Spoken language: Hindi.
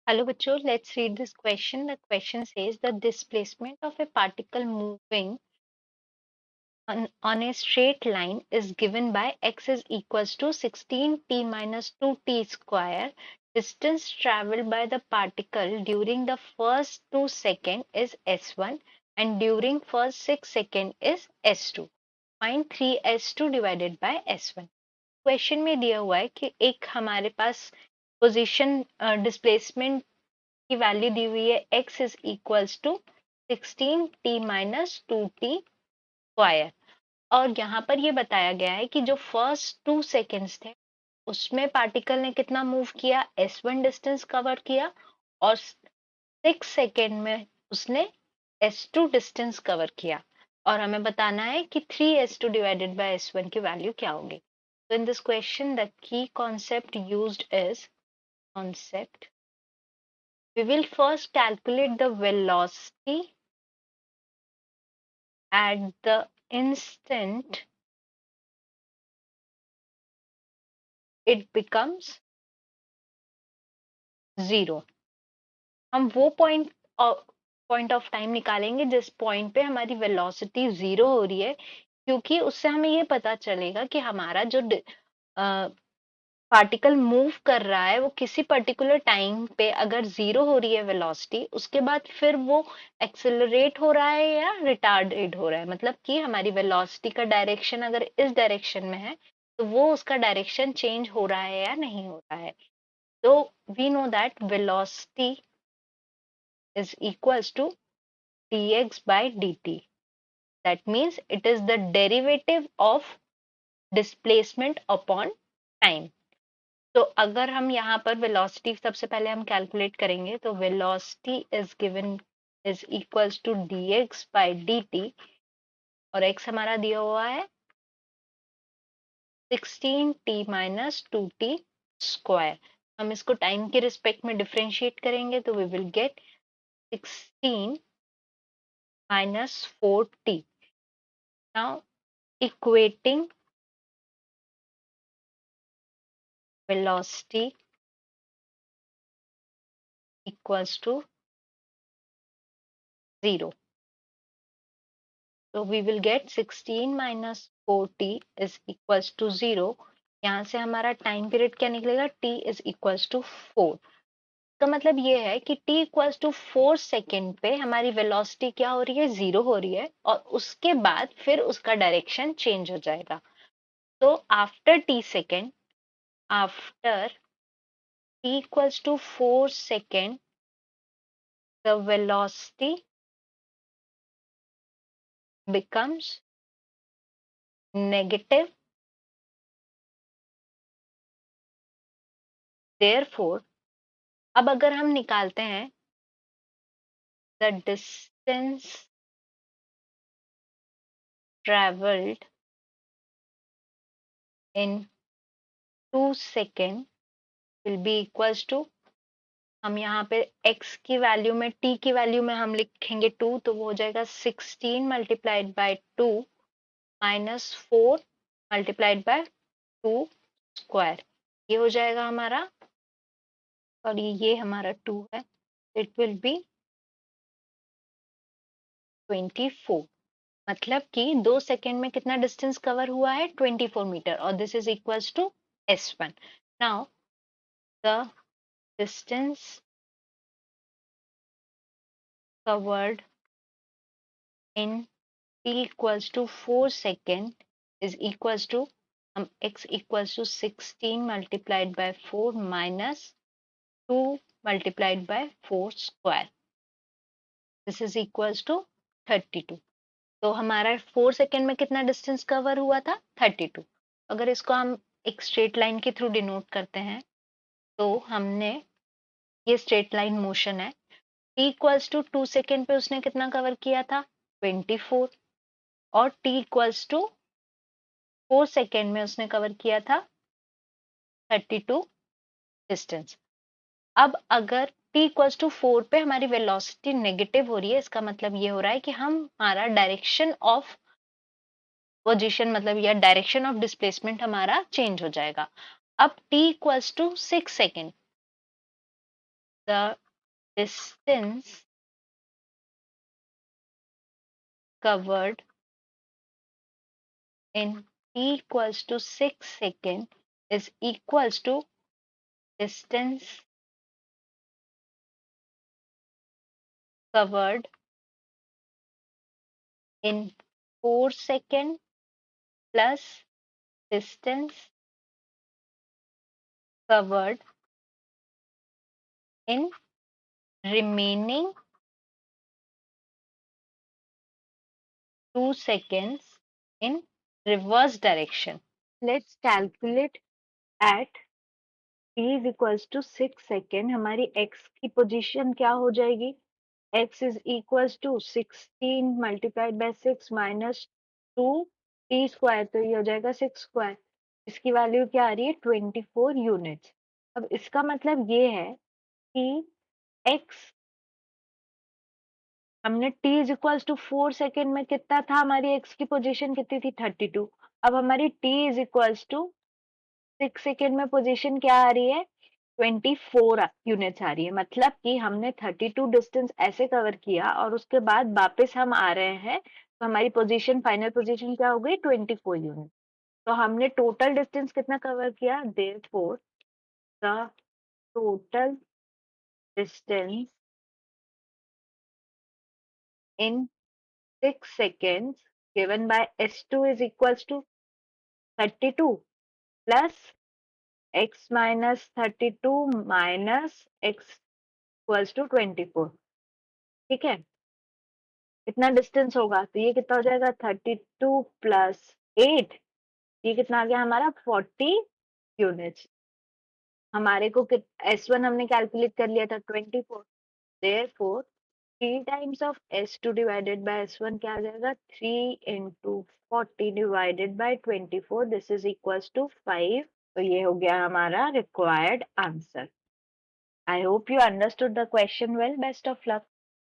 Hello, bachcho. Let's read this question. The question says the displacement of a particle moving on a straight line is given by x is equals to 16t minus 2t square. Distance traveled by the particle during the first 2 seconds is s1 and during first 6 seconds is s2. Find 3s2 divided by s1. Question में दिया हुआ है कि एक हमारे पास पोजीशन डिस्प्लेसमेंट की वैल्यू दी हुई है x is equals to 16t minus 2t square और यहाँ पर ये बताया गया है कि जो फर्स्ट 2 सेकेंड्स थे उसमें पार्टिकल ने कितना मूव किया s1 डिस्टेंस कवर किया और 6 सेकेंड में उसने s2 डिस्टेंस कवर किया और हमें बताना है कि 3s2 डिवाइडेड बाय s1 की वैल्यू क्या होगी. So in this question the key concept used is concept. We will first calculate the velocity at the instant it becomes 0. हम वो पॉइंट ऑफ टाइम निकालेंगे जिस पॉइंट पे हमारी वेलोसिटी 0 हो रही है, क्योंकि उससे हमें ये पता चलेगा कि हमारा जो पार्टिकल मूव कर रहा है वो किसी पर्टिकुलर टाइम पे अगर 0 हो रही है वेलोसिटी, उसके बाद फिर वो एक्सेलरेट हो रहा है या रिटार्डेड हो रहा है. मतलब कि हमारी वेलोसिटी का डायरेक्शन अगर इस डायरेक्शन में है तो वो उसका डायरेक्शन चेंज हो रहा है या नहीं हो रहा है. तो we know that velocity is equals to dx by dt. That means it is the derivative of displacement upon time. तो अगर हम यहाँ पर वेलोसिटी सबसे पहले हम कैलकुलेट करेंगे तो velocity is given is equals to dx by dt और x हमारा दिया हुआ है 16t minus 2t स्क्वायर. हम इसको टाइम के रिस्पेक्ट में डिफरेंशिएट करेंगे तो we will get 16 minus 4t. Now equating velocity equals to 0. So we will get 16 minus 4t is equals to 0. यहाँ से हमारा टाइम पीरियड क्या निकलेगा t is equals to 4. तो मतलब ये है कि t equals to 4 सेकेंड पे हमारी वेलोसिटी क्या हो रही है 0 हो रही है और उसके बाद फिर उसका डायरेक्शन चेंज हो जाएगा. तो after t second after t equals to 4 second the velocity becomes negative. Therefore अब अगर हम निकालते हैं the distance traveled in 2 seconds will be equals to, हम यहाँ पे x की वैल्यू में t की वैल्यू में हम लिखेंगे 2 तो वो हो जाएगा 16 multiplied bye 2 minus 4 multiplied by 2 square. ये हो जाएगा हमारा और ये हमारा 2 है. It will be 24. मतलब कि 2 सेकेंड में कितना डिस्टेंस कवर हुआ है 24 मीटर और this is equals to s1. Now the distance covered in t equals to 4 second is equals to, हम x equals to 16 multiplied by 4 minus 2 multiplied by 4 square. This is equals to 32. तो हमारा 4 सेकेंड में कितना डिस्टेंस कवर हुआ था 32. अगर इसको हम एक स्ट्रेट लाइन के थ्रू डिनोट करते हैं तो हमने, ये स्ट्रेट लाइन मोशन है, t इक्वल्स टू 2 सेकेंड पे उसने कितना कवर किया था 24 और t इक्वल्स टू 4 सेकेंड में उसने कवर किया था 32 डिस्टेंस. अब अगर t इक्वल्स टू 4 पे हमारी वेलोसिटी नेगेटिव हो रही है, इसका मतलब ये हो रहा है कि हमारा डायरेक्शन ऑफ पोजीशन मतलब या डायरेक्शन ऑफ डिस्प्लेसमेंट हमारा चेंज हो जाएगा. अब t equals to 6 second the distance covered in t equals to 6 seconds is equals to distance covered in 4 seconds plus distance covered in remaining 2 seconds in reverse direction. Let's calculate at t is equals to 6 second हमारी x की पोजीशन क्या हो जाएगी x is equals to 16 multiplied by 6 minus 2 t square तो ये हो जाएगा 6 स्क्वायर इसकी वैल्यू क्या आ रही है 24 यूनिट्स अब इसका मतलब ये है कि x हमने t is equals to 4 second में कितना था हमारी x की पोजीशन कितनी थी 32 अब हमारी t is equals to 6 second में पोजीशन क्या आ रही है 24 यूनिट्स आ रही है मतलब कि हमने 32 डिस्टेंस ऐसे कवर किया और उसके बाद वापस हम आ रहे हैं तो हमारी पोजीशन फाइनल पोजीशन क्या हो गई 24 यूनिट तो हमने टोटल डिस्टेंस कितना कवर किया therefore the total distance in 6 seconds given by s2 is equals to 32 plus x minus 32 minus x equals to 24 ठीक है कितना डिस्टेंस होगा तो ये कितना हो जाएगा 32 प्लस 8 ये कितना आ गया हमारा 40 यूनिट्स हमारे को S1 हमने कैलकुलेट कर लिया था 24 therefore 3 times of S2 divided by S1 क्या आ जाएगा 3 into 40 divided by 24 this is equals to 5 तो ये हो गया हमारा required answer I hope you understood the question well best of luck